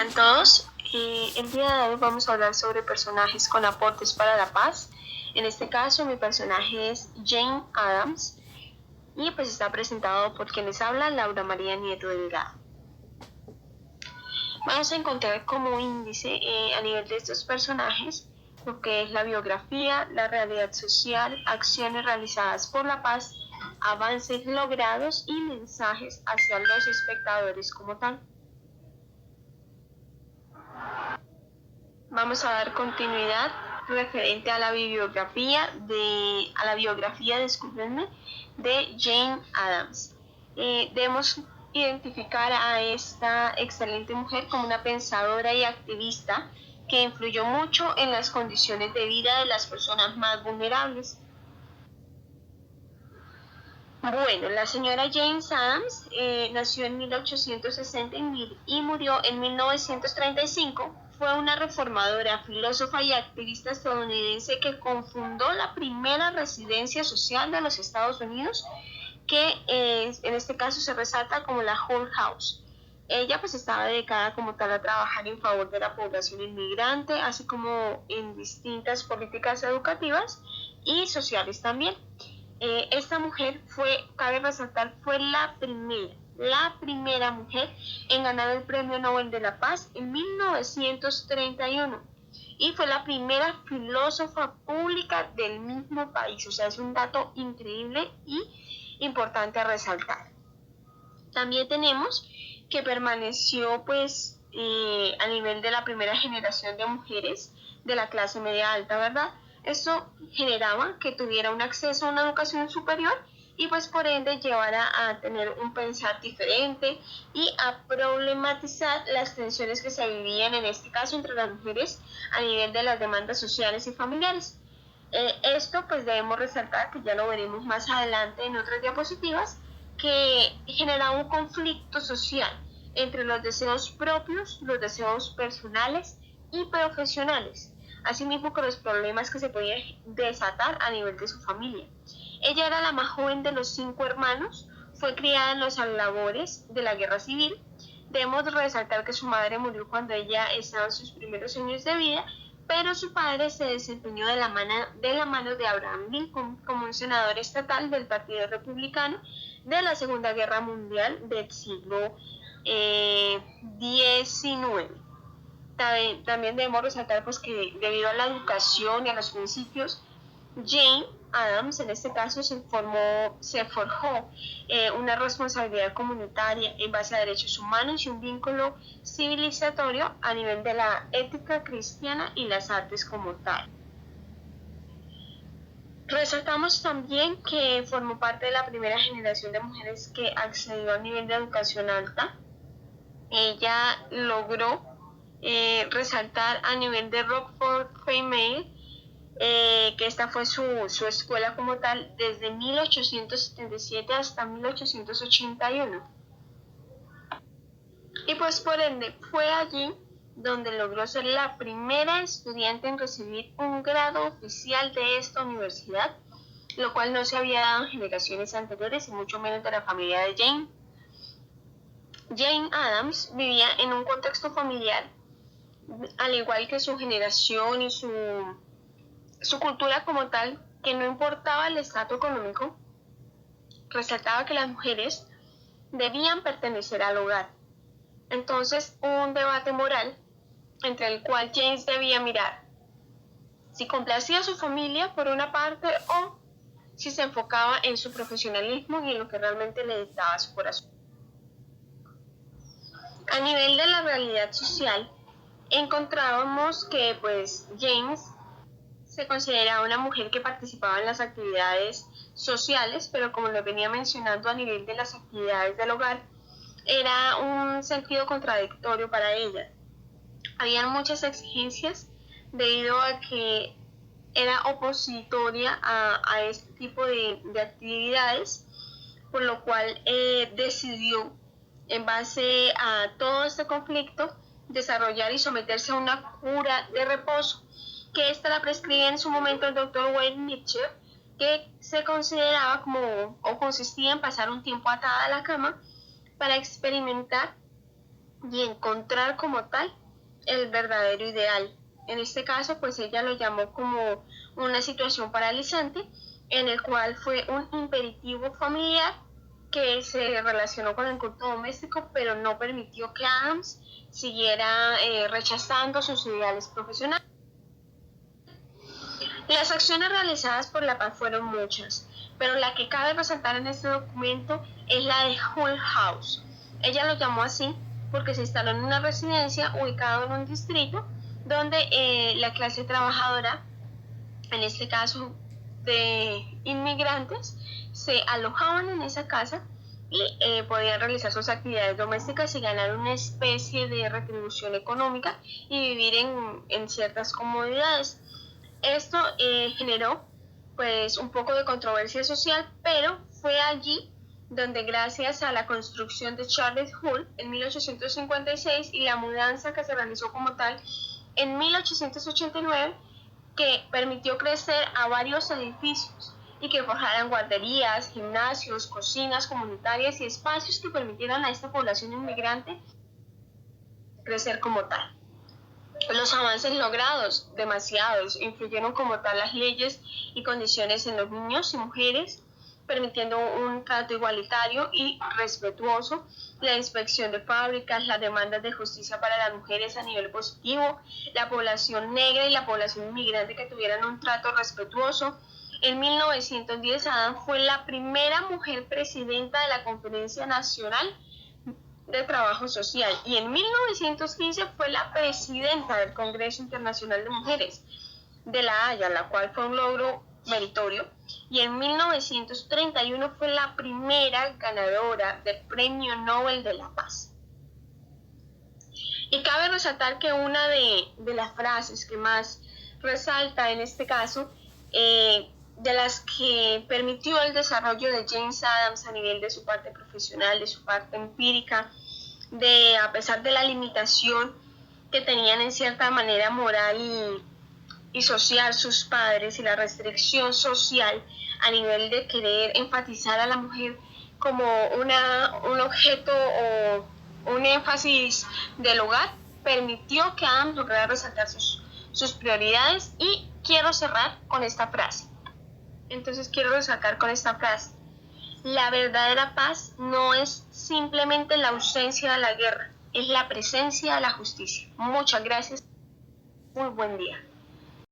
sean todos. El día de hoy vamos a hablar sobre personajes con aportes para la paz. En este caso mi personaje es Jane Addams y pues está presentado por quienes hablan, Laura María Nieto Delgado. Vamos a encontrar como índice a nivel de estos personajes lo que es la biografía, la realidad social, acciones realizadas por la paz, avances logrados y mensajes hacia los espectadores como tal. Vamos a dar continuidad referente a la biografía de Jane Addams. Debemos identificar a esta excelente mujer como una pensadora y activista que influyó mucho en las condiciones de vida de las personas más vulnerables. Bueno, la señora Jane Addams nació en 1860 y murió en 1935. Fue una reformadora, filósofa y activista estadounidense que cofundó la primera residencia social de los Estados Unidos, que en este caso se resalta como la Hull House. Ella pues estaba dedicada como tal a trabajar en favor de la población inmigrante, así como en distintas políticas educativas y sociales también. Esta mujer cabe resaltar, fue la primera mujer en ganar el Premio Nobel de la Paz en 1931 y fue la primera filósofa pública del mismo país. O sea, es un dato increíble y importante a resaltar. También tenemos que permaneció pues a nivel de la primera generación de mujeres de la clase media alta, ¿verdad? Esto generaba que tuviera un acceso a una educación superior y pues por ende llevara a tener un pensar diferente y a problematizar las tensiones que se vivían en este caso entre las mujeres a nivel de las demandas sociales y familiares. Esto pues debemos resaltar, que ya lo veremos más adelante en otras diapositivas, que genera un conflicto social entre los deseos propios, los deseos personales y profesionales, asimismo con los problemas que se podían desatar a nivel de su familia. Ella era la más joven de los 5 hermanos, fue criada en los albores de la guerra civil. Debemos resaltar que su madre murió cuando ella estaba en sus primeros años de vida, pero su padre se desempeñó de la mano de Abraham Lincoln como un senador estatal del Partido Republicano de la Segunda Guerra Mundial del siglo XIX. También debemos resaltar pues, que debido a la educación y a los principios, Jane Addams en este caso se forjó una responsabilidad comunitaria en base a derechos humanos y un vínculo civilizatorio a nivel de la ética cristiana y las artes como tal. Resaltamos también que formó parte de la primera generación de mujeres que accedió al nivel de educación alta. Ella logró resaltar a nivel de Rockford Female, que esta fue su escuela como tal desde 1877 hasta 1881. Y pues por ende fue allí donde logró ser la primera estudiante en recibir un grado oficial de esta universidad, lo cual no se había dado en generaciones anteriores y mucho menos de la familia de Jane. Jane Addams vivía en un contexto familiar, al igual que su generación y su cultura como tal, que no importaba el estatus económico, resaltaba que las mujeres debían pertenecer al hogar. Entonces, hubo un debate moral entre el cual James debía mirar si complacía a su familia por una parte o si se enfocaba en su profesionalismo y en lo que realmente le dictaba su corazón. A nivel de la realidad social, encontrábamos que pues James se consideraba una mujer que participaba en las actividades sociales, pero como lo venía mencionando a nivel de las actividades del hogar, era un sentido contradictorio para ella. Habían muchas exigencias debido a que era opositoria a este tipo de actividades, por lo cual decidió, en base a todo este conflicto, desarrollar y someterse a una cura de reposo, que esta la prescribía en su momento el doctor Wayne Mitchell, que se consideraba como, o consistía en pasar un tiempo atada a la cama para experimentar y encontrar como tal el verdadero ideal. En este caso, pues ella lo llamó como una situación paralizante, en el cual fue un imperativo familiar que se relacionó con el culto doméstico, pero no permitió que Adams siguiera rechazando sus ideales profesionales. Las acciones realizadas por la paz fueron muchas, pero la que cabe resaltar en este documento es la de Hull House. Ella lo llamó así porque se instaló en una residencia ubicada en un distrito donde la clase trabajadora, en este caso de inmigrantes, se alojaban en esa casa y podían realizar sus actividades domésticas y ganar una especie de retribución económica y vivir en ciertas comodidades. Esto generó pues un poco de controversia social, pero fue allí donde gracias a la construcción de Charles Hull en 1856 y la mudanza que se realizó como tal en 1889, que permitió crecer a varios edificios y que forjaran guarderías, gimnasios, cocinas comunitarias y espacios que permitieran a esta población inmigrante crecer como tal. Los avances logrados, demasiados, influyeron como tal las leyes y condiciones en los niños y mujeres, permitiendo un trato igualitario y respetuoso, la inspección de fábricas, las demandas de justicia para las mujeres a nivel positivo, la población negra y la población inmigrante que tuvieran un trato respetuoso. En 1910, Adams fue la primera mujer presidenta de la Conferencia Nacional de Trabajo Social y en 1915 fue la presidenta del Congreso Internacional de Mujeres de La Haya, la cual fue un logro meritorio, y en 1931 fue la primera ganadora del Premio Nobel de la Paz. Y cabe resaltar que una de las frases que más resalta en este caso, de las que permitió el desarrollo de James Adams a nivel de su parte profesional, de su parte empírica, de a pesar de la limitación que tenían en cierta manera moral y social sus padres y la restricción social a nivel de querer enfatizar a la mujer como un objeto o un énfasis del hogar, permitió que Adams lograra resaltar sus prioridades. Y quiero cerrar con esta frase. Entonces quiero resaltar con esta frase: la verdadera paz no es simplemente la ausencia de la guerra, es la presencia de la justicia. Muchas gracias. Muy buen día.